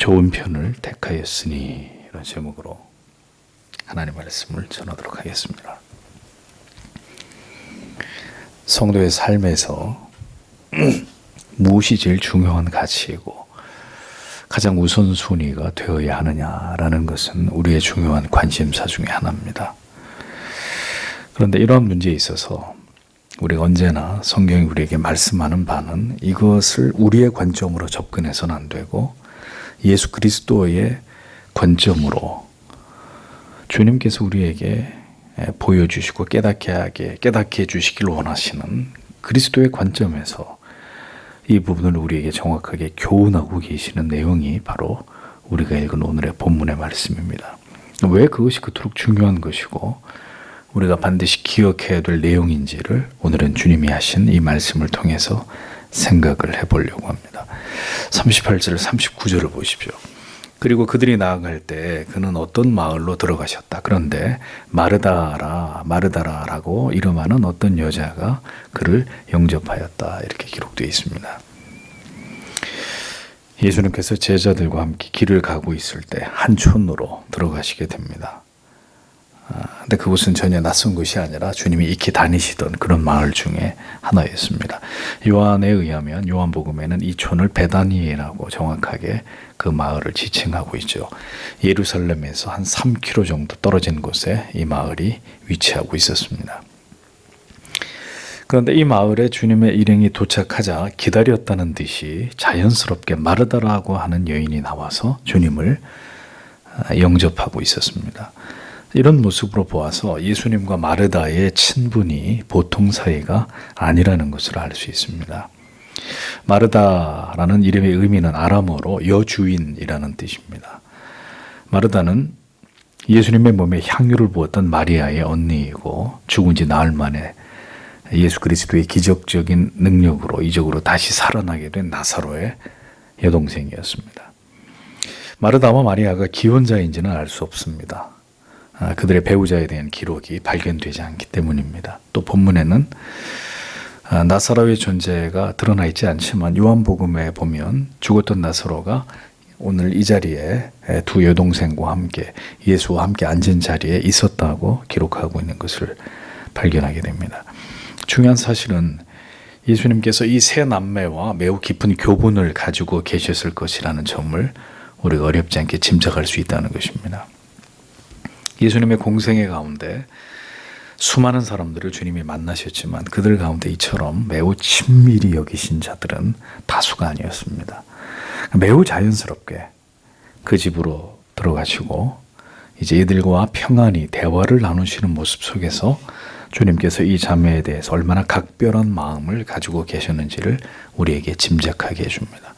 좋은 편을 택하였으니, 이런 제목으로 하나님 말씀을 전하도록 하겠습니다. 성도의 삶에서 무엇이 제일 중요한 가치이고 가장 우선순위가 되어야 하느냐라는 것은 우리의 중요한 관심사 중에 하나입니다. 그런데 이러한 문제에 있어서 우리가 언제나 성경이 우리에게 말씀하는 바는 이것을 우리의 관점으로 접근해서는 안 되고 예수 그리스도의 관점으로 주님께서 우리에게 보여주시고 깨닫게 해주시길 원하시는 그리스도의 관점에서 이 부분을 우리에게 정확하게 교훈하고 계시는 내용이 바로 우리가 읽은 오늘의 본문의 말씀입니다. 왜 그것이 그토록 중요한 것이고 우리가 반드시 기억해야 될 내용인지를 오늘은 주님이 하신 이 말씀을 통해서 생각을 해보려고 합니다. 38절 39절을 보십시오. 그리고 그들이 나아갈 때 그는 어떤 마을로 들어가셨다. 그런데 마르다라고 이름하는 어떤 여자가 그를 영접하였다. 이렇게 기록되어 있습니다. 예수님께서 제자들과 함께 길을 가고 있을 때 한 촌으로 들어가시게 됩니다. 근데 그곳은 전혀 낯선 곳이 아니라 주님이 익히 다니시던 그런 마을 중에 하나였습니다. 요한에 의하면 요한복음에는 이 촌을 베다니라고 정확하게 그 마을을 지칭하고 있죠. 예루살렘에서 한 3km 정도 떨어진 곳에 이 마을이 위치하고 있었습니다. 그런데 이 마을에 주님의 일행이 도착하자 기다렸다는 듯이 자연스럽게 마르다라고 하는 여인이 나와서 주님을 영접하고 있었습니다. 이런 모습으로 보아서 예수님과 마르다의 친분이 보통 사이가 아니라는 것을 알 수 있습니다. 마르다라는 이름의 의미는 아람어로 여주인이라는 뜻입니다. 마르다는 예수님의 몸에 향유를 부었던 마리아의 언니이고 죽은 지 나흘 만에 예수 그리스도의 기적적인 능력으로 이적으로 다시 살아나게 된 나사로의 여동생이었습니다. 마르다와 마리아가 기혼자인지는 알 수 없습니다. 그들의 배우자에 대한 기록이 발견되지 않기 때문입니다. 또 본문에는 나사로의 존재가 드러나 있지 않지만 요한복음에 보면 죽었던 나사로가 오늘 이 자리에 두 여동생과 함께 예수와 함께 앉은 자리에 있었다고 기록하고 있는 것을 발견하게 됩니다. 중요한 사실은 예수님께서 이 세 남매와 매우 깊은 교분을 가지고 계셨을 것이라는 점을 우리가 어렵지 않게 짐작할 수 있다는 것입니다. 예수님의 공생애 가운데 수많은 사람들을 주님이 만나셨지만 그들 가운데 이처럼 매우 친밀히 여기신 자들은 다수가 아니었습니다. 매우 자연스럽게 그 집으로 들어가시고 이제 이들과 평안히 대화를 나누시는 모습 속에서 주님께서 이 자매에 대해서 얼마나 각별한 마음을 가지고 계셨는지를 우리에게 짐작하게 해줍니다.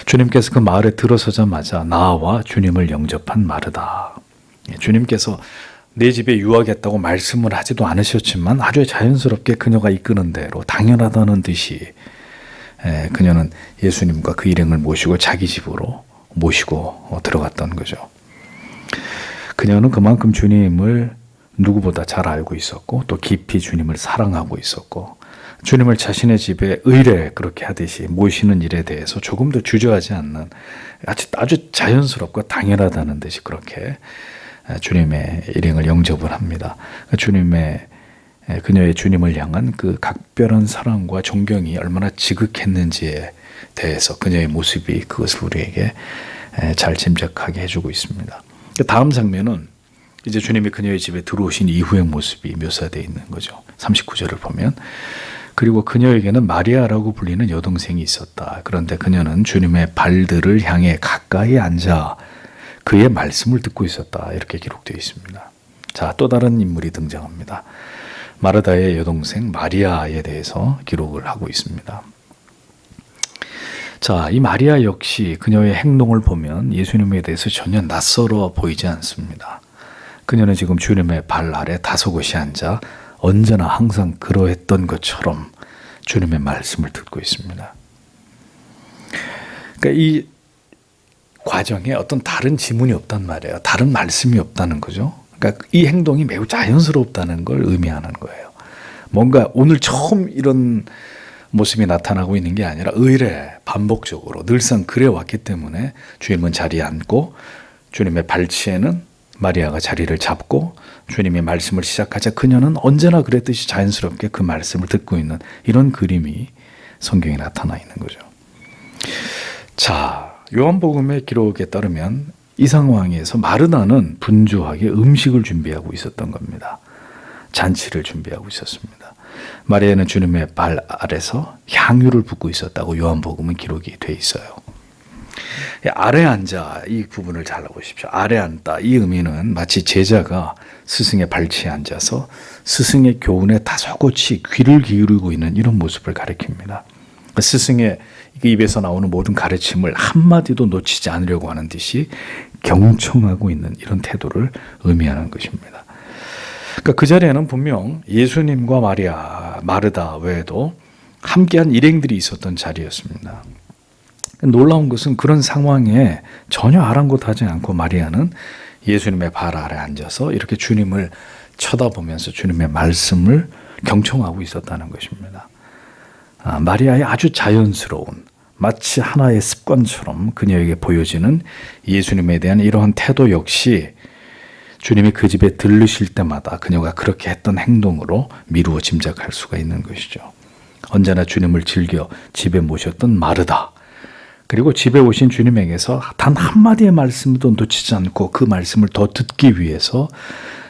주님께서 그 마을에 들어서자마자 나와 주님을 영접한 마르다. 주님께서 내 집에 유하겠다고 말씀을 하지도 않으셨지만 아주 자연스럽게 그녀가 이끄는 대로 당연하다는 듯이 그녀는 예수님과 그 일행을 모시고 자기 집으로 모시고 들어갔던 거죠. 그녀는 그만큼 주님을 누구보다 잘 알고 있었고 또 깊이 주님을 사랑하고 있었고 주님을 자신의 집에 의례 그렇게 하듯이 모시는 일에 대해서 조금도 주저하지 않는 아주 자연스럽고 당연하다는 듯이 그렇게 주님의 일행을 영접을 합니다. 그녀의 주님을 향한 그 각별한 사랑과 존경이 얼마나 지극했는지에 대해서 그녀의 모습이 그것을 우리에게 잘 짐작하게 해주고 있습니다. 다음 장면은 이제 주님이 그녀의 집에 들어오신 이후의 모습이 묘사되어 있는 거죠. 39절을 보면 그리고 그녀에게는 마리아라고 불리는 여동생이 있었다. 그런데 그녀는 주님의 발들을 향해 가까이 앉아 그의 말씀을 듣고 있었다. 이렇게 기록되어 있습니다. 자, 또 다른 인물이 등장합니다. 마르다의 여동생 마리아에 대해서 기록을 하고 있습니다. 자, 이 마리아 역시 그녀의 행동을 보면 예수님에 대해서 전혀 낯설어 보이지 않습니다. 그녀는 지금 주님의 발 아래 다소곳이 앉아 언제나 항상 그러했던 것처럼 주님의 말씀을 듣고 있습니다. 그러니까 이 과정에 어떤 다른 지문이 없단 말이에요. 다른 말씀이 없다는 거죠. 그러니까 이 행동이 매우 자연스럽다는 걸 의미하는 거예요. 뭔가 오늘 처음 이런 모습이 나타나고 있는 게 아니라 의례 반복적으로 늘상 그래 왔기 때문에 주님은 자리에 앉고 주님의 발치에는 마리아가 자리를 잡고 주님이 말씀을 시작하자 그녀는 언제나 그랬듯이 자연스럽게 그 말씀을 듣고 있는 이런 그림이 성경에 나타나 있는 거죠. 자, 요한복음의 기록에 따르면 이 상황에서 마르다는 분주하게 음식을 준비하고 있었던 겁니다. 잔치를 준비하고 있었습니다. 마리아는 주님의 발 아래서 향유를 붓고 있었다고 요한복음은 기록이 돼 있어요. 아래 앉아, 이 부분을 잘 보십시오. 아래 앉다, 이 의미는 마치 제자가 스승의 발치에 앉아서 스승의 교훈에 다소곳이 귀를 기울이고 있는 이런 모습을 가리킵니다. 스승의 입에서 나오는 모든 가르침을 한마디도 놓치지 않으려고 하는 듯이 경청하고 있는 이런 태도를 의미하는 것입니다. 그러니까 그 자리에는 분명 예수님과 마리아, 마르다 외에도 함께한 일행들이 있었던 자리였습니다. 놀라운 것은 그런 상황에 전혀 아랑곳하지 않고 마리아는 예수님의 발 아래 앉아서 이렇게 주님을 쳐다보면서 주님의 말씀을 경청하고 있었다는 것입니다. 마리아의 아주 자연스러운 마치 하나의 습관처럼 그녀에게 보여지는 예수님에 대한 이러한 태도 역시 주님이 그 집에 들르실 때마다 그녀가 그렇게 했던 행동으로 미루어 짐작할 수가 있는 것이죠. 언제나 주님을 즐겨 집에 모셨던 마르다, 그리고 집에 오신 주님에게서 단 한마디의 말씀도 놓치지 않고 그 말씀을 더 듣기 위해서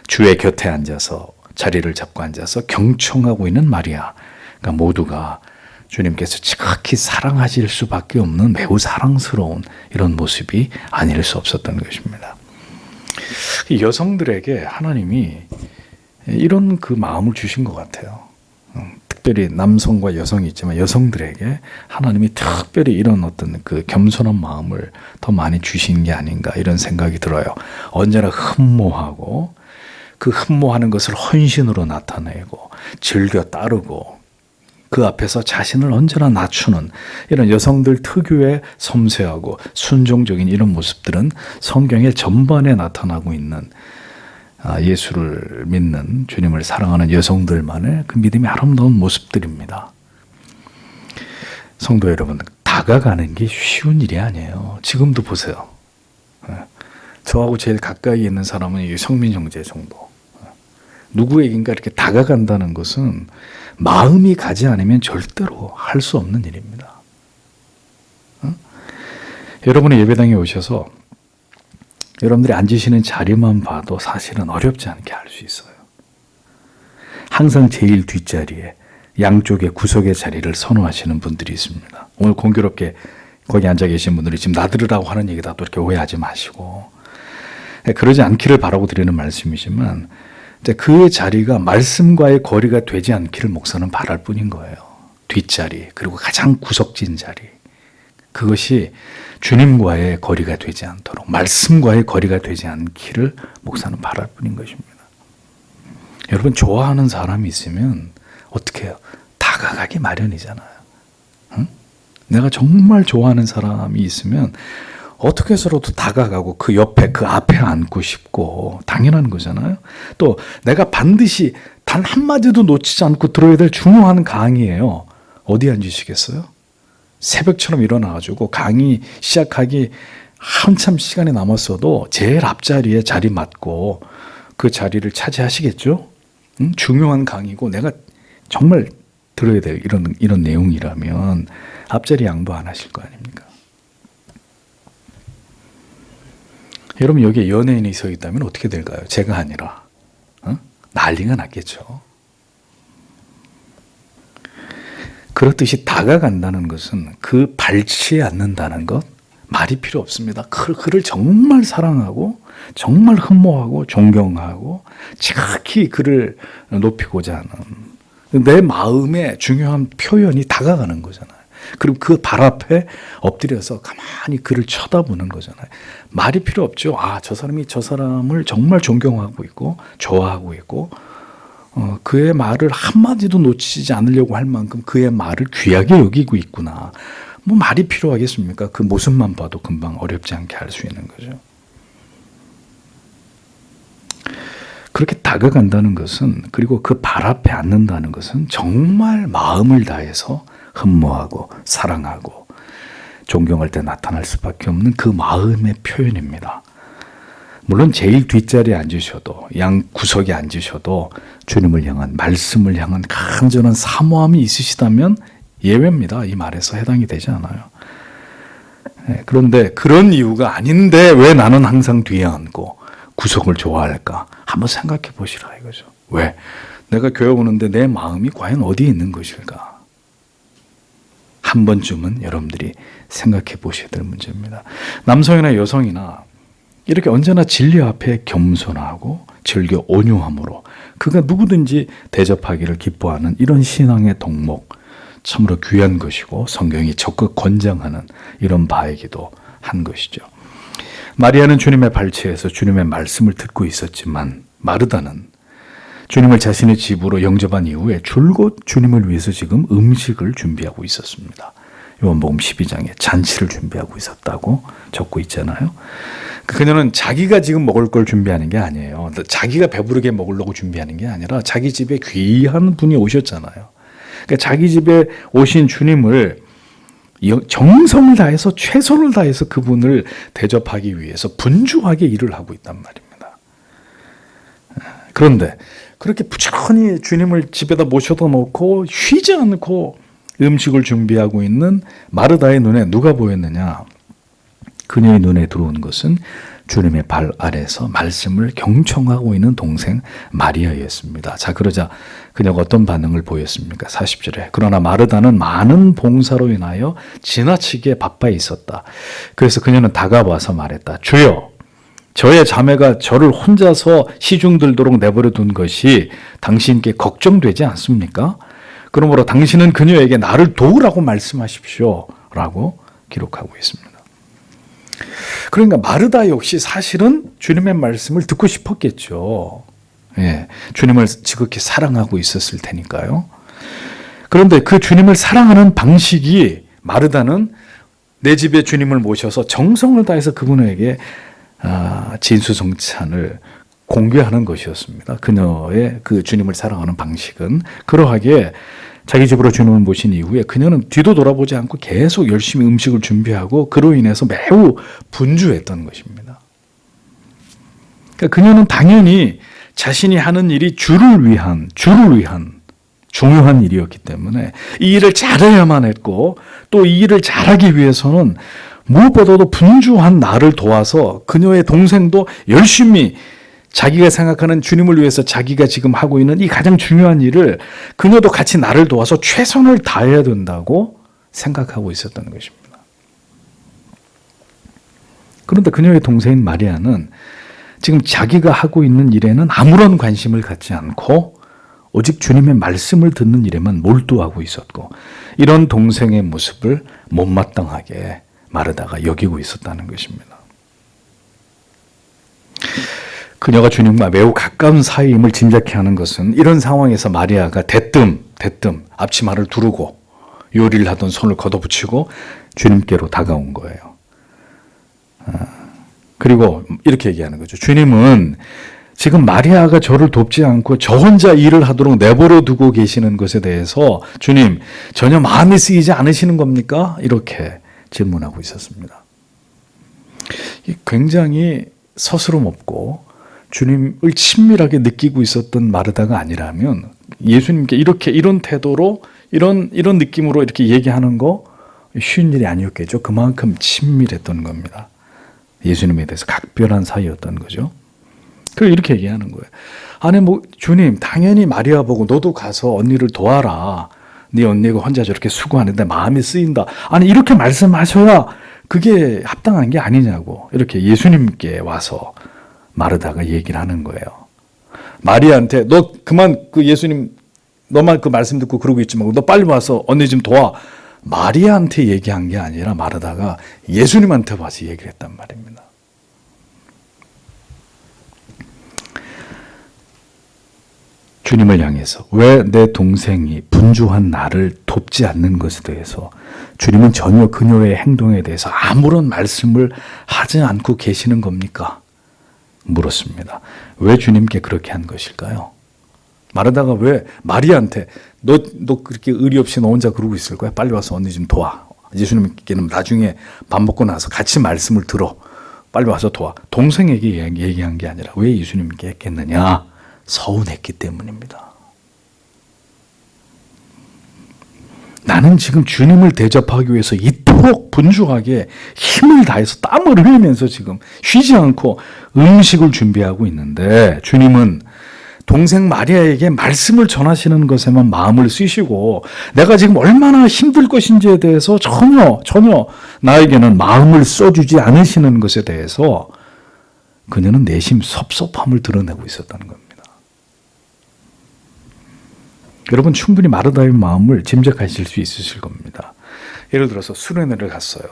주의 곁에 앉아서 자리를 잡고 앉아서 경청하고 있는 마리아, 그러니까 모두가 주님께서 지극히 사랑하실 수밖에 없는 매우 사랑스러운 이런 모습이 아닐 수 없었던 것입니다. 여성들에게 하나님이 이런 그 마음을 주신 것 같아요. 특별히 남성과 여성이 있지만 여성들에게 하나님이 특별히 이런 어떤 그 겸손한 마음을 더 많이 주신 게 아닌가 이런 생각이 들어요. 언제나 흠모하고 그 흠모하는 것을 헌신으로 나타내고 즐겨 따르고 그 앞에서 자신을 언제나 낮추는 이런 여성들 특유의 섬세하고 순종적인 이런 모습들은 성경의 전반에 나타나고 있는 예수를 믿는 주님을 사랑하는 여성들만의 그 믿음이 아름다운 모습들입니다. 성도 여러분, 다가가는 게 쉬운 일이 아니에요. 지금도 보세요. 저하고 제일 가까이 있는 사람은 성민 형제 정도. 누구에겐가 이렇게 다가간다는 것은 마음이 가지 않으면 절대로 할 수 없는 일입니다. 여러분의 예배당에 오셔서 여러분들이 앉으시는 자리만 봐도 사실은 어렵지 않게 알 수 있어요. 항상 제일 뒷자리에 양쪽의 구석의 자리를 선호하시는 분들이 있습니다. 오늘 공교롭게 거기 앉아 계신 분들이 지금 나들으라고 하는 얘기다 또 이렇게 오해하지 마시고, 그러지 않기를 바라고 드리는 말씀이지만 그 자리가 말씀과의 거리가 되지 않기를 목사는 바랄 뿐인 거예요. 뒷자리, 그리고 가장 구석진 자리, 그것이 주님과의 거리가 되지 않도록, 말씀과의 거리가 되지 않기를 목사는 바랄 뿐인 것입니다. 여러분, 좋아하는 사람이 있으면 어떻게 해요? 다가가기 마련이잖아요. 응? 내가 정말 좋아하는 사람이 있으면 어떻게 해서라도 다가가고 그 옆에, 그 앞에 앉고 싶고 당연한 거잖아요. 또 내가 반드시 단 한마디도 놓치지 않고 들어야 될 중요한 강의예요. 어디 앉으시겠어요? 새벽처럼 일어나가지고 강의 시작하기 한참 시간이 남았어도 제일 앞자리에 자리 맡고 그 자리를 차지하시겠죠? 응? 중요한 강의고 내가 정말 들어야 될 이런 내용이라면 앞자리 양보 안 하실 거 아닙니까? 여러분, 여기에 연예인이 서 있다면 어떻게 될까요? 제가 아니라 난리가 났겠죠. 그렇듯이 다가간다는 것은 그 발치에 앉는다는 것 말이 필요 없습니다. 그를 정말 사랑하고 정말 흠모하고 존경하고 지극히 그를 높이고자 하는 내 마음의 중요한 표현이 다가가는 거잖아요. 그리고 그 발 앞에 엎드려서 가만히 그를 쳐다보는 거잖아요. 말이 필요 없죠. 저 사람이 저 사람을 정말 존경하고 있고 좋아하고 있고 그의 말을 한마디도 놓치지 않으려고 할 만큼 그의 말을 귀하게 여기고 있구나. 뭐 말이 필요하겠습니까? 그 모습만 봐도 금방 어렵지 않게 알 수 있는 거죠. 그렇게 다가간다는 것은, 그리고 그 발 앞에 앉는다는 것은 정말 마음을 다해서 흠모하고 사랑하고 존경할 때 나타날 수밖에 없는 그 마음의 표현입니다. 물론 제일 뒷자리에 앉으셔도 양 구석에 앉으셔도 주님을 향한 말씀을 향한 간절한 사모함이 있으시다면 예외입니다. 이 말에서 해당이 되지 않아요. 그런데 그런 이유가 아닌데 왜 나는 항상 뒤에 앉고 구석을 좋아할까? 한번 생각해 보시라 이거죠. 왜? 내가 교회 오는데 내 마음이 과연 어디에 있는 것일까? 한 번쯤은 여러분들이 생각해 보셔야 될 문제입니다. 남성이나 여성이나 이렇게 언제나 진리 앞에 겸손하고 즐겨 온유함으로 그가 누구든지 대접하기를 기뻐하는 이런 신앙의 덕목, 참으로 귀한 것이고 성경이 적극 권장하는 이런 바이기도 한 것이죠. 마리아는 주님의 발치에서 주님의 말씀을 듣고 있었지만 마르다는 주님을 자신의 집으로 영접한 이후에 줄곧 주님을 위해서 지금 음식을 준비하고 있었습니다. 요한복음 12장에 잔치를 준비하고 있었다고 적고 있잖아요. 그녀는 자기가 지금 먹을 걸 준비하는 게 아니에요. 자기가 배부르게 먹으려고 준비하는 게 아니라 자기 집에 귀한 분이 오셨잖아요. 그러니까 자기 집에 오신 주님을 정성을 다해서 최선을 다해서 그분을 대접하기 위해서 분주하게 일을 하고 있단 말입니다. 그런데 그렇게 부지런히 주님을 집에다 모셔다 놓고 쉬지 않고 음식을 준비하고 있는 마르다의 눈에 누가 보였느냐? 그녀의 눈에 들어온 것은 주님의 발 아래서 말씀을 경청하고 있는 동생 마리아였습니다. 자, 그러자 그녀가 어떤 반응을 보였습니까? 40절에 그러나 마르다는 많은 봉사로 인하여 지나치게 바빠 있었다. 그래서 그녀는 다가와서 말했다. 주여, 저의 자매가 저를 혼자서 시중 들도록 내버려 둔 것이 당신께 걱정되지 않습니까? 그러므로 당신은 그녀에게 나를 도우라고 말씀하십시오 라고 기록하고 있습니다. 그러니까 마르다 역시 사실은 주님의 말씀을 듣고 싶었겠죠. 예, 주님을 지극히 사랑하고 있었을 테니까요. 그런데 그 주님을 사랑하는 방식이 마르다는 내 집에 주님을 모셔서 정성을 다해서 그분에게 진수성찬을 공개하는 것이었습니다. 그녀의 그 주님을 사랑하는 방식은 그러하기에 자기 집으로 주님을 모신 이후에 그녀는 뒤도 돌아보지 않고 계속 열심히 음식을 준비하고 그로 인해서 매우 분주했던 것입니다. 그러니까 그녀는 당연히 자신이 하는 일이 주를 위한 중요한 일이었기 때문에 이 일을 잘해야만 했고 또 이 일을 잘하기 위해서는 무엇보다도 분주한 나를 도와서 그녀의 동생도 열심히 자기가 생각하는 주님을 위해서 자기가 지금 하고 있는 이 가장 중요한 일을 그녀도 같이 나를 도와서 최선을 다해야 된다고 생각하고 있었던 것입니다. 그런데 그녀의 동생인 마리아는 지금 자기가 하고 있는 일에는 아무런 관심을 갖지 않고 오직 주님의 말씀을 듣는 일에만 몰두하고 있었고 이런 동생의 모습을 못마땅하게 마르다가 여기고 있었다는 것입니다. 그녀가 주님과 매우 가까운 사이임을 짐작케 하는 것은 이런 상황에서 마리아가 대뜸 앞치마를 두르고 요리를 하던 손을 걷어붙이고 주님께로 다가온 거예요. 그리고 이렇게 얘기하는 거죠. 주님은 지금 마리아가 저를 돕지 않고 저 혼자 일을 하도록 내버려 두고 계시는 것에 대해서 주님 전혀 마음이 쓰이지 않으시는 겁니까? 이렇게 질문하고 있었습니다. 굉장히 서스럼 없고 주님을 친밀하게 느끼고 있었던 마르다가 아니라면 예수님께 이런 태도로 이런 느낌으로 이렇게 얘기하는 거 쉬운 일이 아니었겠죠. 그만큼 친밀했던 겁니다. 예수님에 대해서 각별한 사이였던 거죠. 그리고 이렇게 얘기하는 거예요. 아니 주님 당연히 마리아 보고 너도 가서 언니를 도와라. 네 언니가 혼자 저렇게 수고하는데 마음이 쓰인다. 아니 이렇게 말씀하셔야 그게 합당한 게 아니냐고 이렇게 예수님께 와서 마르다가 얘기를 하는 거예요. 마리아한테 너 그만 예수님 너만 그 말씀 듣고 그러고 있지 말고 너 빨리 와서 언니 좀 도와. 마리아한테 얘기한 게 아니라 마르다가 예수님한테 와서 얘기를 했단 말입니다. 주님을 향해서 왜 내 동생이 분주한 나를 돕지 않는 것에 대해서 주님은 전혀 그녀의 행동에 대해서 아무런 말씀을 하지 않고 계시는 겁니까? 물었습니다. 왜 주님께 그렇게 한 것일까요? 마르다가 왜 마리아한테 너 그렇게 의리 없이 너 혼자 그러고 있을 거야? 빨리 와서 언니 좀 도와. 예수님께는 나중에 밥 먹고 나서 같이 말씀을 들어. 빨리 와서 도와. 동생에게 얘기한 게 아니라 왜 예수님께 했겠느냐? 서운했기 때문입니다. 나는 지금 주님을 대접하기 위해서 이토록 분주하게 힘을 다해서 땀을 흘리면서 지금 쉬지 않고 음식을 준비하고 있는데 주님은 동생 마리아에게 말씀을 전하시는 것에만 마음을 쓰시고 내가 지금 얼마나 힘들 것인지에 대해서 전혀 나에게는 마음을 써주지 않으시는 것에 대해서 그녀는 내심 섭섭함을 드러내고 있었다는 겁니다. 여러분 충분히 마르다의 마음을 짐작하실 수 있으실 겁니다. 예를 들어서 수련회를 갔어요.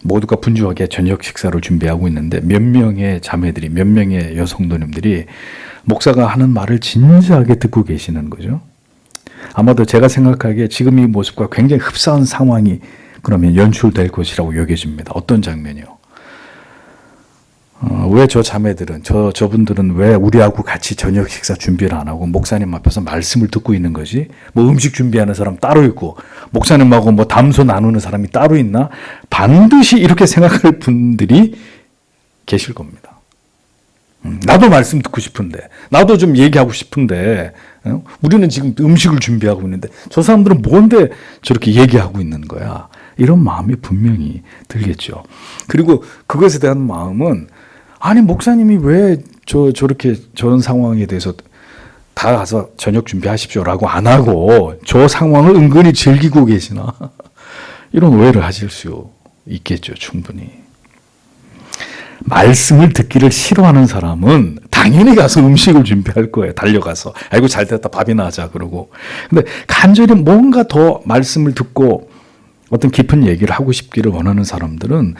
모두가 분주하게 저녁 식사를 준비하고 있는데 몇 명의 자매들이, 몇 명의 여성도님들이 목사가 하는 말을 진지하게 듣고 계시는 거죠. 아마도 제가 생각하기에 지금 이 모습과 굉장히 흡사한 상황이 그러면 연출될 것이라고 여겨집니다. 어떤 장면이요? 왜 저 자매들은, 저분들은 왜 우리하고 같이 저녁 식사 준비를 안 하고 목사님 앞에서 말씀을 듣고 있는 거지? 뭐 음식 준비하는 사람 따로 있고 목사님하고 뭐 담소 나누는 사람이 따로 있나? 반드시 이렇게 생각할 분들이 계실 겁니다. 나도 말씀 듣고 싶은데, 나도 좀 얘기하고 싶은데, 우리는 지금 음식을 준비하고 있는데 저 사람들은 뭔데 저렇게 얘기하고 있는 거야? 이런 마음이 분명히 들겠죠. 그리고 그것에 대한 마음은 아니 목사님이 왜 저렇게 저런 상황에 대해서 다 가서 저녁 준비하십시오라고 안 하고 저 상황을 은근히 즐기고 계시나? 이런 오해를 하실 수 있겠죠. 충분히. 말씀을 듣기를 싫어하는 사람은 당연히 가서 음식을 준비할 거예요. 달려가서. 아이고 잘 됐다 밥이나 하자 그러고. 근데 간절히 뭔가 더 말씀을 듣고 어떤 깊은 얘기를 하고 싶기를 원하는 사람들은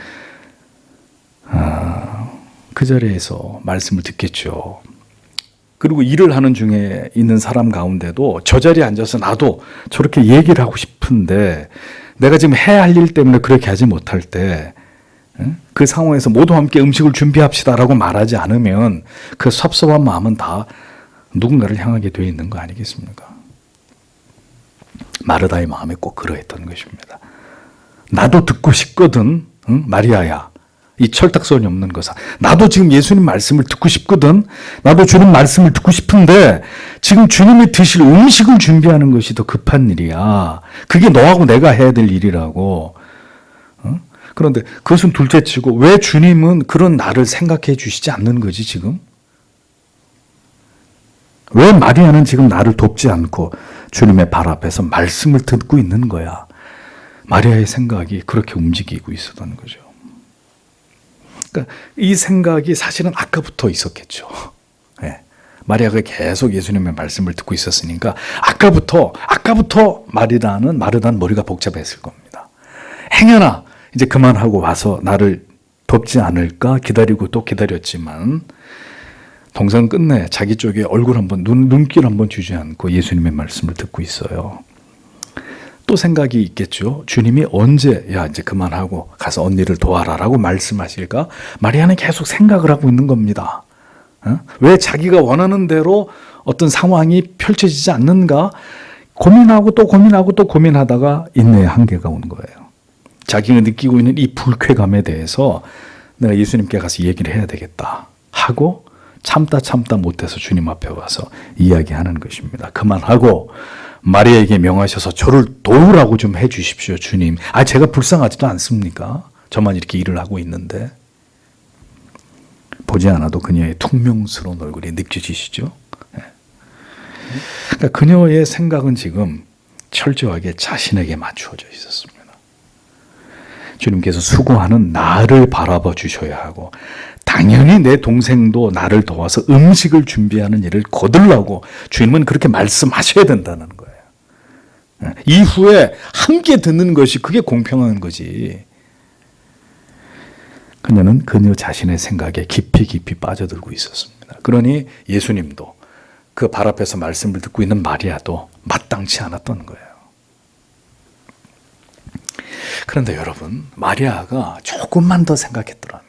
그 자리에서 말씀을 듣겠죠. 그리고 일을 하는 중에 있는 사람 가운데도 저 자리에 앉아서 나도 저렇게 얘기를 하고 싶은데 내가 지금 해야 할 일 때문에 그렇게 하지 못할 때 그 상황에서 모두 함께 음식을 준비합시다라고 말하지 않으면 그 섭섭한 마음은 다 누군가를 향하게 되어 있는 거 아니겠습니까? 마르다의 마음이 꼭 그러했던 것입니다. 나도 듣고 싶거든, 응? 마리아야. 이 철딱선이 없는 거사. 나도 지금 예수님 말씀을 듣고 싶거든. 나도 주님 말씀을 듣고 싶은데 지금 주님이 드실 음식을 준비하는 것이 더 급한 일이야. 그게 너하고 내가 해야 될 일이라고. 응? 그런데 그것은 둘째치고 왜 주님은 그런 나를 생각해 주시지 않는 거지 지금? 왜 마리아는 지금 나를 돕지 않고 주님의 발 앞에서 말씀을 듣고 있는 거야? 마리아의 생각이 그렇게 움직이고 있었던 거죠. 그러니까 이 생각이 사실은 아까부터 있었겠죠. 네. 마리아가 계속 예수님의 말씀을 듣고 있었으니까 아까부터 마르다는 머리가 복잡했을 겁니다. 행여나 이제 그만하고 와서 나를 돕지 않을까 기다리고 또 기다렸지만 동상 끝내 자기 쪽에 얼굴 한번 눈길 한번 주지 않고 예수님의 말씀을 듣고 있어요. 또 생각이 있겠죠. 주님이 언제 이제 그만하고 가서 언니를 도와라라고 말씀하실까? 마리아는 계속 생각을 하고 있는 겁니다. 왜 자기가 원하는 대로 어떤 상황이 펼쳐지지 않는가? 고민하고 또 고민하다가 인내의 한계가 온 거예요. 자기가 느끼고 있는 이 불쾌감에 대해서 내가 예수님께 가서 얘기를 해야 되겠다 하고 참다 못해서 주님 앞에 와서 이야기하는 것입니다. 그만하고 마리아에게 명하셔서 저를 도우라고 좀 해 주십시오, 주님. 제가 불쌍하지도 않습니까? 저만 이렇게 일을 하고 있는데. 보지 않아도 그녀의 퉁명스러운 얼굴이 느껴지시죠? 그러니까 그녀의 생각은 지금 철저하게 자신에게 맞추어져 있었습니다. 주님께서 수고하는 나를 바라봐 주셔야 하고 당연히 내 동생도 나를 도와서 음식을 준비하는 일을 거들라고 주님은 그렇게 말씀하셔야 된다는 거예요. 이후에 함께 듣는 것이 그게 공평한 거지. 그녀는 그녀 자신의 생각에 깊이 빠져들고 있었습니다. 그러니 예수님도 그 발 앞에서 말씀을 듣고 있는 마리아도 마땅치 않았던 거예요. 그런데 여러분, 마리아가 조금만 더 생각했더라면,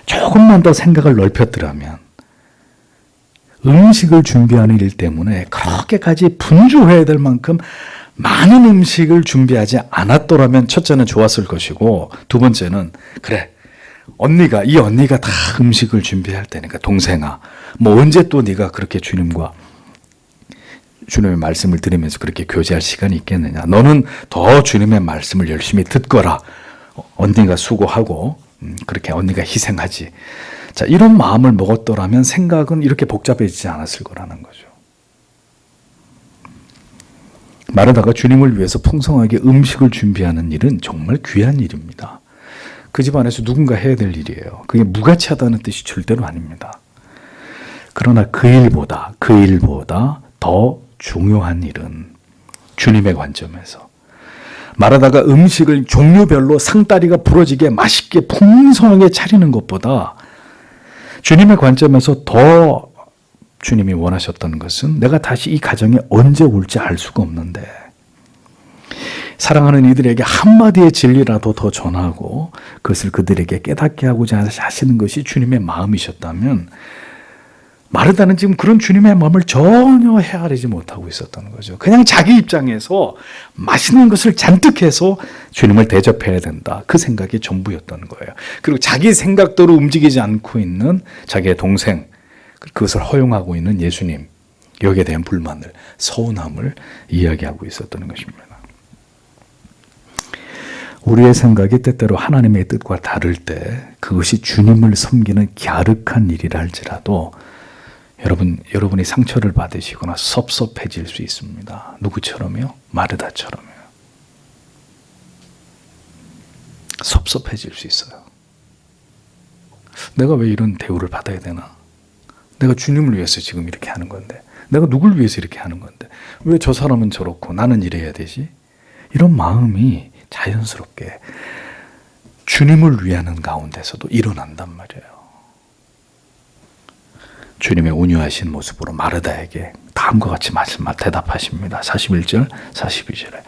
조금만 더 생각을 넓혔더라면 음식을 준비하는 일 때문에 그렇게까지 분주해야 될 만큼 많은 음식을 준비하지 않았더라면 첫째는 좋았을 것이고, 두 번째는 그래, 이 언니가 다 음식을 준비할 테니까 동생아, 뭐 언제 또 네가 그렇게 주님의 말씀을 들으면서 그렇게 교제할 시간이 있겠느냐. 너는 더 주님의 말씀을 열심히 듣거라. 언니가 수고하고 그렇게 언니가 희생하지. 자, 이런 마음을 먹었더라면 생각은 이렇게 복잡해지지 않았을 거라는 거죠. 마르다가 주님을 위해서 풍성하게 음식을 준비하는 일은 정말 귀한 일입니다. 그 집안에서 누군가 해야 될 일이에요. 그게 무가치하다는 뜻이 절대로 아닙니다. 그러나 그 일보다 더 중요한 일은 주님의 관점에서 마르다가 음식을 종류별로 상다리가 부러지게 맛있게 풍성하게 차리는 것보다 주님의 관점에서 더 주님이 원하셨던 것은 내가 다시 이 가정에 언제 올지 알 수가 없는데 사랑하는 이들에게 한마디의 진리라도 더 전하고 그것을 그들에게 깨닫게 하고자 하시는 것이 주님의 마음이셨다면 마르다는 지금 그런 주님의 마음을 전혀 헤아리지 못하고 있었던 거죠. 그냥 자기 입장에서 맛있는 것을 잔뜩 해서 주님을 대접해야 된다. 그 생각이 전부였던 거예요. 그리고 자기 생각대로 움직이지 않고 있는 자기의 동생, 그것을 허용하고 있는 예수님, 여기에 대한 불만을, 서운함을 이야기하고 있었던 것입니다. 우리의 생각이 때때로 하나님의 뜻과 다를 때 그것이 주님을 섬기는 갸륵한 일이라 할지라도 여러분이 상처를 받으시거나 섭섭해질 수 있습니다. 누구처럼요? 마르다처럼요. 섭섭해질 수 있어요. 내가 왜 이런 대우를 받아야 되나? 내가 주님을 위해서 지금 이렇게 하는 건데, 내가 누굴 위해서 이렇게 하는 건데, 왜 저 사람은 저렇고 나는 이래야 되지? 이런 마음이 자연스럽게 주님을 위하는 가운데서도 일어난단 말이에요. 주님의 온유하신 모습으로 마르다에게 다음과 같이 대답하십니다. 41절, 42절에.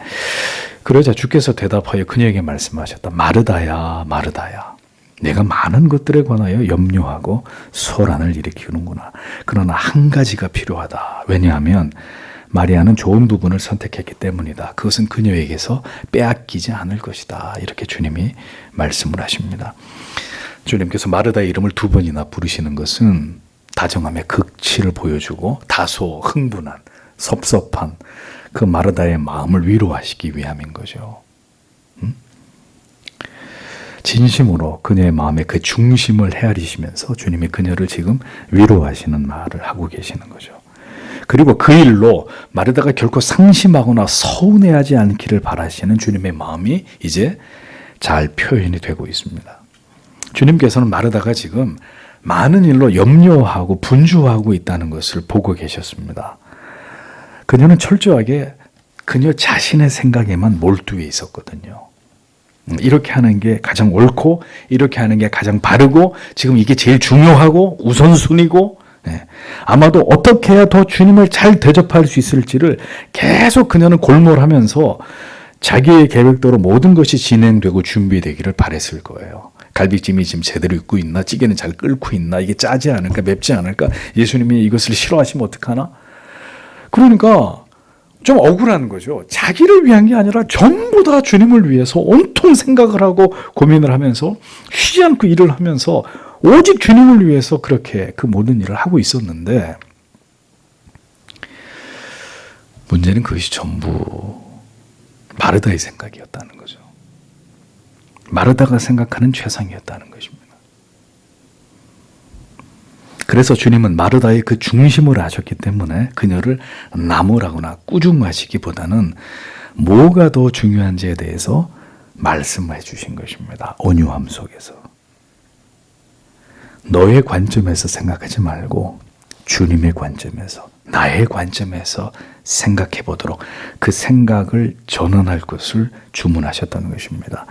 그러자 주께서 대답하여 그녀에게 말씀하셨다. 마르다야, 마르다야. 내가 많은 것들에 관하여 염려하고 소란을 일으키는구나. 그러나 한 가지가 필요하다. 왜냐하면 마리아는 좋은 부분을 선택했기 때문이다. 그것은 그녀에게서 빼앗기지 않을 것이다. 이렇게 주님이 말씀을 하십니다. 주님께서 마르다의 이름을 두 번이나 부르시는 것은 다정함의 극치를 보여주고 다소 흥분한, 섭섭한 그 마르다의 마음을 위로하시기 위함인 거죠. 진심으로 그녀의 마음의 그 중심을 헤아리시면서 주님이 그녀를 지금 위로하시는 말을 하고 계시는 거죠. 그리고 그 일로 마르다가 결코 상심하거나 서운해하지 않기를 바라시는 주님의 마음이 이제 잘 표현이 되고 있습니다. 주님께서는 마르다가 지금 많은 일로 염려하고 분주하고 있다는 것을 보고 계셨습니다. 그녀는 철저하게 그녀 자신의 생각에만 몰두해 있었거든요. 이렇게 하는 게 가장 옳고 이렇게 하는 게 가장 바르고 지금 이게 제일 중요하고 우선순위고 아마도 어떻게 해야 더 주님을 잘 대접할 수 있을지를 계속 그녀는 골몰하면서 자기의 계획대로 모든 것이 진행되고 준비되기를 바랬을 거예요. 갈비찜이 지금 제대로 익고 있나? 찌개는 잘 끓고 있나? 이게 짜지 않을까? 맵지 않을까? 예수님이 이것을 싫어하시면 어떡하나? 그러니까 좀 억울한 거죠. 자기를 위한 게 아니라 전부 다 주님을 위해서 온통 생각을 하고 고민을 하면서 쉬지 않고 일을 하면서 오직 주님을 위해서 그렇게 그 모든 일을 하고 있었는데 문제는 그것이 전부 마르다의 생각이었다는 거죠. 마르다가 생각하는 최상이었다는 것입니다. 그래서 주님은 마르다의 그 중심을 아셨기 때문에 그녀를 나무라거나 꾸중하시기보다는 뭐가 더 중요한지에 대해서 말씀해 주신 것입니다. 온유함 속에서. 너의 관점에서 생각하지 말고 주님의 관점에서, 나의 관점에서 생각해 보도록 그 생각을 전환할 것을 주문하셨다는 것입니다.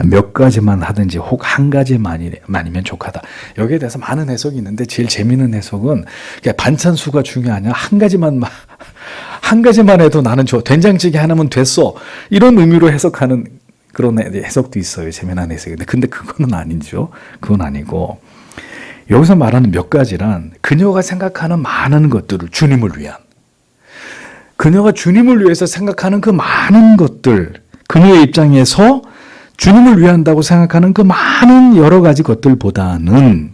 몇 가지만 하든지 혹 한 가지만이면 족하다. 여기에 대해서 많은 해석이 있는데 제일 재미있는 해석은 반찬 수가 중요하냐, 한 가지만 해도 나는 좋아, 된장찌개 하나면 됐어, 이런 의미로 해석하는 그런 해석도 있어요. 재미난 해석인데 근데 그거는 아니죠. 그건 아니고 여기서 말하는 몇 가지란 그녀가 생각하는 많은 것들을 주님을 위한, 그녀가 주님을 위해서 생각하는 그 많은 것들, 그녀의 입장에서 주님을 위한다고 생각하는 그 많은 여러 가지 것들보다는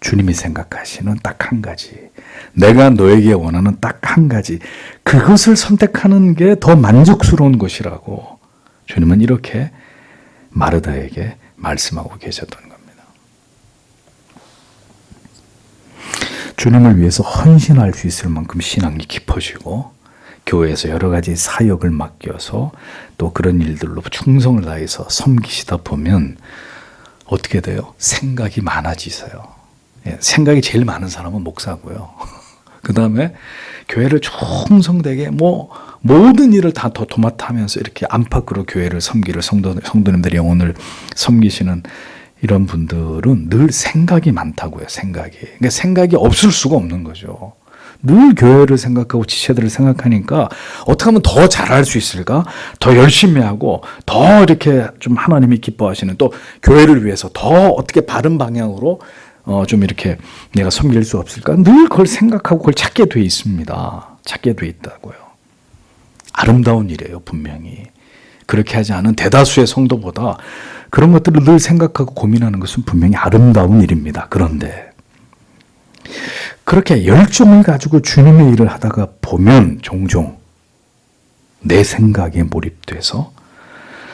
주님이 생각하시는 딱 한 가지, 내가 너에게 원하는 딱 한 가지, 그것을 선택하는 게 더 만족스러운 것이라고 주님은 이렇게 마르다에게 말씀하고 계셨던 겁니다. 주님을 위해서 헌신할 수 있을 만큼 신앙이 깊어지고 교회에서 여러 가지 사역을 맡겨서 또 그런 일들로 충성을 다해서 섬기시다 보면 어떻게 돼요? 생각이 많아지세요. 생각이 제일 많은 사람은 목사고요. 그 다음에 교회를 충성되게 모든 일을 다 도맡아하면서 이렇게 안팎으로 교회를 섬기를 성도님들의 영혼을 섬기시는 이런 분들은 늘 생각이 많다고요. 생각이. 그러니까 생각이 없을 수가 없는 거죠. 늘 교회를 생각하고 지체들을 생각하니까 어떻게 하면 더 잘할 수 있을까? 더 열심히 하고 더 이렇게 좀 하나님이 기뻐하시는, 또 교회를 위해서 더 어떻게 바른 방향으로 좀 이렇게 내가 섬길 수 없을까? 늘 그걸 생각하고 그걸 찾게 돼 있습니다. 찾게 돼 있다고요. 아름다운 일이에요, 분명히. 그렇게 하지 않은 대다수의 성도보다 그런 것들을 늘 생각하고 고민하는 것은 분명히 아름다운 일입니다. 그런데 그렇게 열정을 가지고 주님의 일을 하다가 보면 종종 내 생각에 몰입돼서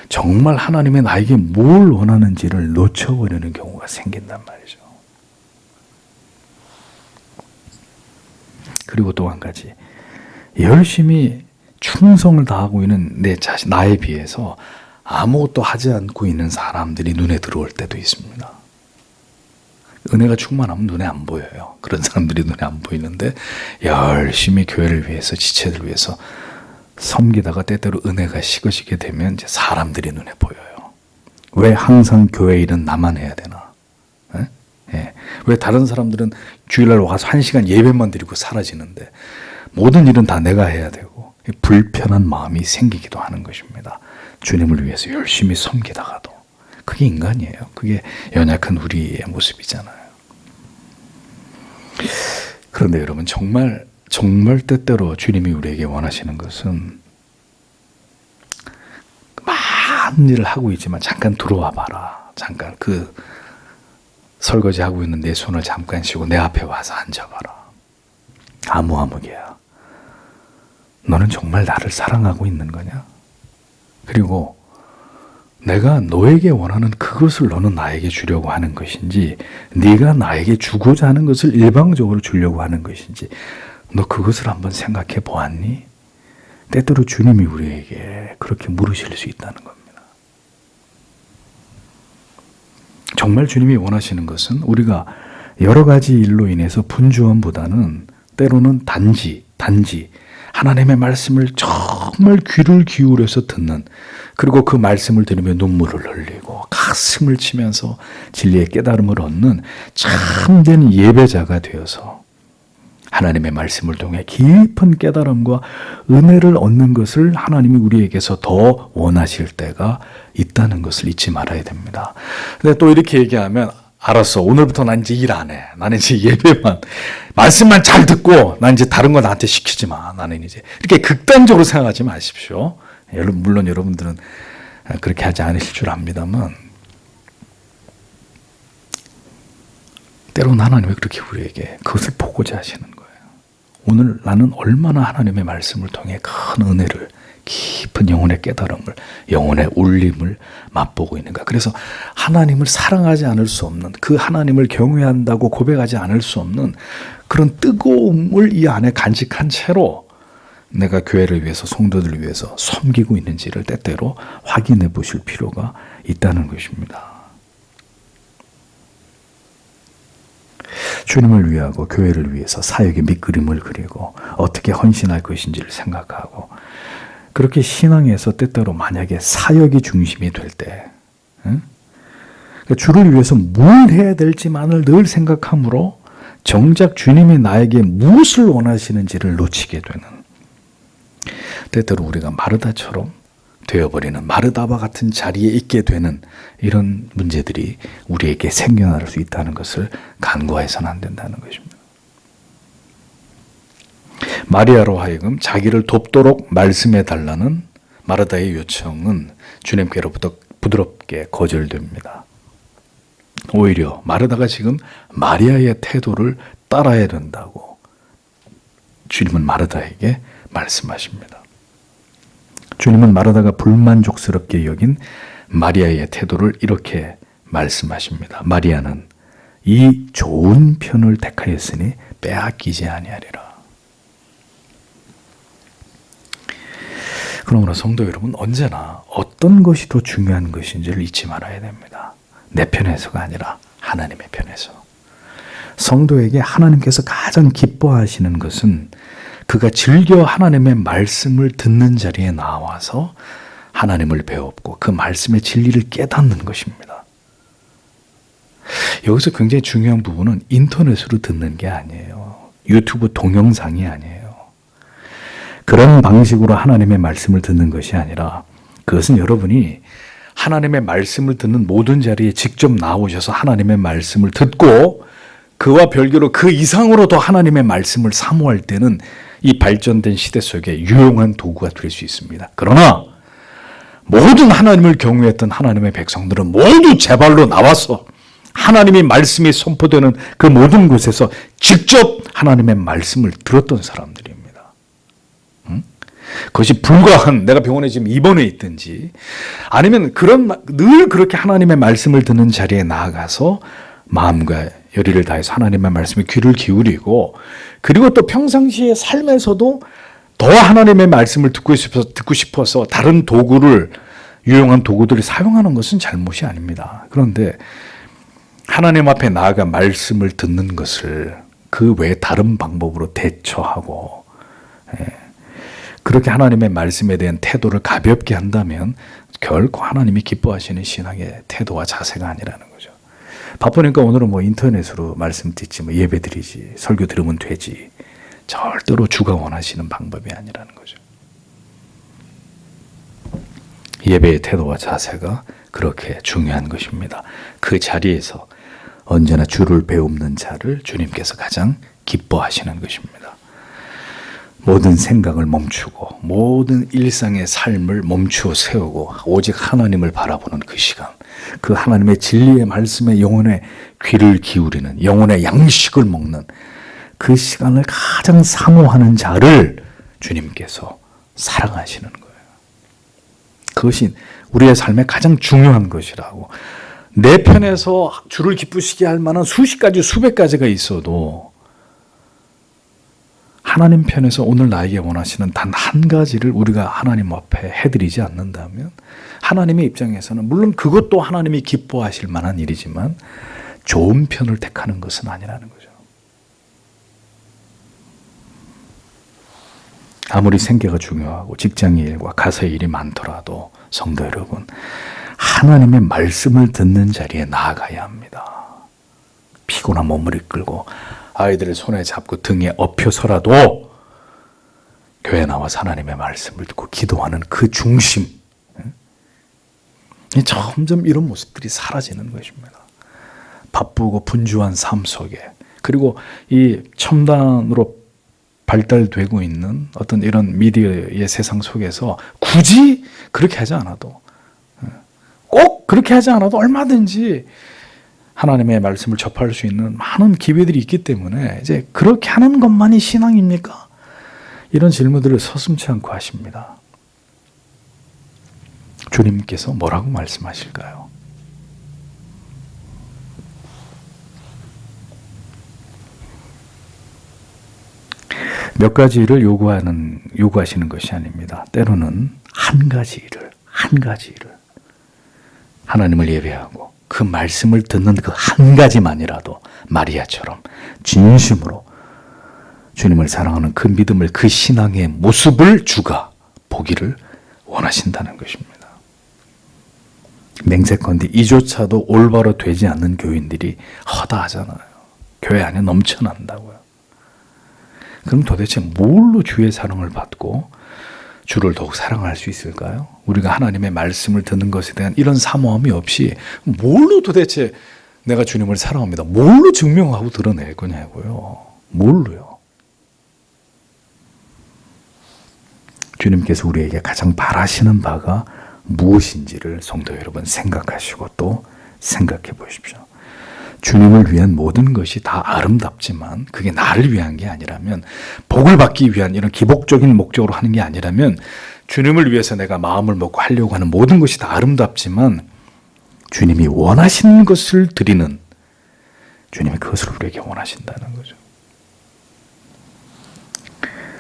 정말 하나님이 나에게 뭘 원하는지를 놓쳐버리는 경우가 생긴단 말이죠. 그리고 또 한 가지, 열심히 충성을 다하고 있는 내 자신, 나에 비해서 아무것도 하지 않고 있는 사람들이 눈에 들어올 때도 있습니다. 은혜가 충만하면 눈에 안 보여요. 그런 사람들이 눈에 안 보이는데 열심히 교회를 위해서, 지체를 위해서 섬기다가 때때로 은혜가 식어지게 되면 이제 사람들이 눈에 보여요. 왜 항상 교회 일은 나만 해야 되나? 왜 다른 사람들은 주일날 와서 1시간 예배만 드리고 사라지는데 모든 일은 다 내가 해야 되고, 불편한 마음이 생기기도 하는 것입니다. 주님을 위해서 열심히 섬기다가도. 그게 인간이에요. 그게 연약한 우리의 모습이잖아요. 그런데 여러분, 정말 때때로 주님이 우리에게 원하시는 것은 많은 일을 하고 있지만 잠깐 들어와 봐라. 잠깐 그 설거지하고 있는 내 손을 잠깐 쉬고 내 앞에 와서 앉아봐라. 아무개야. 너는 정말 나를 사랑하고 있는 거냐? 그리고 내가 너에게 원하는 그것을 너는 나에게 주려고 하는 것인지, 네가 나에게 주고자 하는 것을 일방적으로 주려고 하는 것인지, 너 그것을 한번 생각해 보았니? 때때로 주님이 우리에게 그렇게 물으실 수 있다는 겁니다. 정말 주님이 원하시는 것은 우리가 여러 가지 일로 인해서 분주함보다는 때로는 단지 하나님의 말씀을 정말 귀를 기울여서 듣는, 그리고 그 말씀을 들으며 눈물을 흘리고 가슴을 치면서 진리의 깨달음을 얻는 참된 예배자가 되어서 하나님의 말씀을 통해 깊은 깨달음과 은혜를 얻는 것을 하나님이 우리에게서 더 원하실 때가 있다는 것을 잊지 말아야 됩니다. 근데 또 이렇게 얘기하면, 알았어, 오늘부터 난 이제 일 안 해. 나는 이제 예배만, 말씀만 잘 듣고 난 이제 다른 거 나한테 시키지 마. 나는 이제, 이렇게 극단적으로 생각하지 마십시오. 물론 여러분들은 그렇게 하지 않으실 줄 압니다만, 때로는 하나님이 그렇게 우리에게 그것을 보고자 하시는 거예요. 오늘 나는 얼마나 하나님의 말씀을 통해 큰 은혜를, 깊은 영혼의 깨달음을, 영혼의 울림을 맛보고 있는가. 그래서 하나님을 사랑하지 않을 수 없는, 그 하나님을 경외한다고 고백하지 않을 수 없는 그런 뜨거움을 이 안에 간직한 채로 내가 교회를 위해서, 성도들을 위해서 섬기고 있는지를 때때로 확인해 보실 필요가 있다는 것입니다. 주님을 위하고 교회를 위해서 사역의 밑그림을 그리고 어떻게 헌신할 것인지를 생각하고, 그렇게 신앙에서 때때로 만약에 사역이 중심이 될 때, 주를 위해서 뭘 해야 될지만을 늘 생각함으로 정작 주님이 나에게 무엇을 원하시는지를 놓치게 되는, 때때로 우리가 마르다처럼 되어버리는 마르다와 같은 자리에 있게 되는 이런 문제들이 우리에게 생겨날 수 있다는 것을 간과해서는 안 된다는 것입니다. 마리아로 하여금 자기를 돕도록 말씀해 달라는 마르다의 요청은 주님께로부터 부드럽게 거절됩니다. 오히려 마르다가 지금 마리아의 태도를 따라야 된다고 주님은 마르다에게 말씀하십니다. 주님은 마르다가 불만족스럽게 여긴 마리아의 태도를 이렇게 말씀하십니다. 마리아는 이 좋은 편을 택하였으니 빼앗기지 아니하리라. 그러므로 성도 여러분, 언제나 어떤 것이 더 중요한 것인지를 잊지 말아야 됩니다. 내 편에서가 아니라 하나님의 편에서. 성도에게 하나님께서 가장 기뻐하시는 것은 그가 즐겨 하나님의 말씀을 듣는 자리에 나와서 하나님을 배웠고 그 말씀의 진리를 깨닫는 것입니다. 여기서 굉장히 중요한 부분은 인터넷으로 듣는 게 아니에요. 유튜브 동영상이 아니에요. 그런 방식으로 하나님의 말씀을 듣는 것이 아니라 그것은 여러분이 하나님의 말씀을 듣는 모든 자리에 직접 나오셔서 하나님의 말씀을 듣고 그와 별개로 그 이상으로도 하나님의 말씀을 사모할 때는 이 발전된 시대 속에 유용한 도구가 될 수 있습니다. 그러나 모든 하나님을 경외했던 하나님의 백성들은 모두 제 발로 나와서 하나님의 말씀이 선포되는 그 모든 곳에서 직접 하나님의 말씀을 들었던 사람들입니다. 그것이 불과한 내가 병원에 지금 입원해 있든지 아니면 늘 그렇게 하나님의 말씀을 듣는 자리에 나아가서 마음과 열의를 다해서 하나님의 말씀에 귀를 기울이고 그리고 또 평상시의 삶에서도 더 하나님의 말씀을 듣고 싶어서 다른 도구를 유용한 도구들을 사용하는 것은 잘못이 아닙니다. 그런데 하나님 앞에 나아가 말씀을 듣는 것을 그 외에 다른 방법으로 대처하고 그렇게 하나님의 말씀에 대한 태도를 가볍게 한다면 결코 하나님이 기뻐하시는 신앙의 태도와 자세가 아니라는 거죠. 바쁘니까 오늘은 인터넷으로 말씀 듣지, 예배 드리지, 설교 들으면 되지. 절대로 주가 원하시는 방법이 아니라는 거죠. 예배의 태도와 자세가 그렇게 중요한 것입니다. 그 자리에서 언제나 주를 배우는 자를 주님께서 가장 기뻐하시는 것입니다. 모든 생각을 멈추고 모든 일상의 삶을 멈추어 세우고 오직 하나님을 바라보는 그 시간, 그 하나님의 진리의 말씀에 영혼의 귀를 기울이는, 영혼의 양식을 먹는 그 시간을 가장 사모하는 자를 주님께서 사랑하시는 거예요. 그것이 우리의 삶에 가장 중요한 것이라고. 내 편에서 주를 기쁘시게 할 만한 수십 가지, 수백 가지가 있어도 하나님 편에서 오늘 나에게 원하시는 단 한 가지를 우리가 하나님 앞에 해드리지 않는다면 하나님의 입장에서는 물론 그것도 하나님이 기뻐하실 만한 일이지만 좋은 편을 택하는 것은 아니라는 거죠. 아무리 생계가 중요하고 직장의 일과 가사의 일이 많더라도 성도 여러분, 하나님의 말씀을 듣는 자리에 나아가야 합니다. 피곤한 몸을 이끌고 아이들을 손에 잡고 등에 업혀서라도 교회 나와서 하나님의 말씀을 듣고 기도하는 그 중심, 점점 이런 모습들이 사라지는 것입니다. 바쁘고 분주한 삶 속에, 그리고 이 첨단으로 발달되고 있는 어떤 이런 미디어의 세상 속에서 굳이 그렇게 하지 않아도, 꼭 그렇게 하지 않아도 얼마든지 하나님의 말씀을 접할 수 있는 많은 기회들이 있기 때문에 이제 그렇게 하는 것만이 신앙입니까? 이런 질문들을 서슴지 않고 하십니다. 주님께서 뭐라고 말씀하실까요? 몇 가지 일을 요구하시는 것이 아닙니다. 때로는 한 가지 일을 하나님을 예배하고 그 말씀을 듣는 그 한 가지만이라도 마리아처럼 진심으로 주님을 사랑하는 그 믿음을, 그 신앙의 모습을 주가 보기를 원하신다는 것입니다. 맹세컨대 이조차도 올바로 되지 않는 교인들이 허다하잖아요. 교회 안에 넘쳐난다고요. 그럼 도대체 뭘로 주의 사랑을 받고 주를 더욱 사랑할 수 있을까요? 우리가 하나님의 말씀을 듣는 것에 대한 이런 사모함이 없이 뭘로 도대체 내가 주님을 사랑합니다. 뭘로 증명하고 드러낼 거냐고요. 뭘로요? 주님께서 우리에게 가장 바라시는 바가 무엇인지를 성도 여러분 생각하시고 또 생각해 보십시오. 주님을 위한 모든 것이 다 아름답지만 그게 나를 위한 게 아니라면, 복을 받기 위한 이런 기복적인 목적으로 하는 게 아니라면, 주님을 위해서 내가 마음을 먹고 하려고 하는 모든 것이 다 아름답지만 주님이 원하시는 것을 드리는, 주님이 그것을 우리에게 원하신다는 거죠.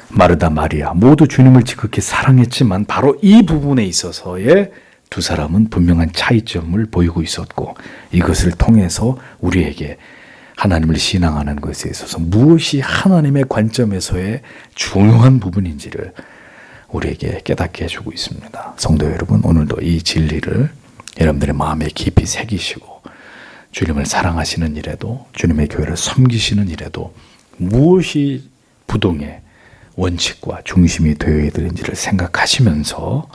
마르다 마리아 모두 주님을 지극히 사랑했지만 바로 이 부분에 있어서의 두 사람은 분명한 차이점을 보이고 있었고, 이것을 통해서 우리에게 하나님을 신앙하는 것에 있어서 무엇이 하나님의 관점에서의 중요한 부분인지를 우리에게 깨닫게 해주고 있습니다. 성도 여러분, 오늘도 이 진리를 여러분들의 마음에 깊이 새기시고 주님을 사랑하시는 일에도, 주님의 교회를 섬기시는 일에도 무엇이 부동의 원칙과 중심이 되어야 되는지를 생각하시면서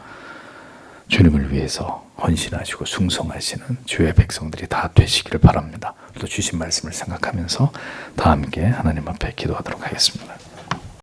주님을 위해서 헌신하시고 충성하시는 주의 백성들이 다 되시기를 바랍니다. 또 주신 말씀을 생각하면서 다 함께 하나님 앞에 기도하도록 하겠습니다.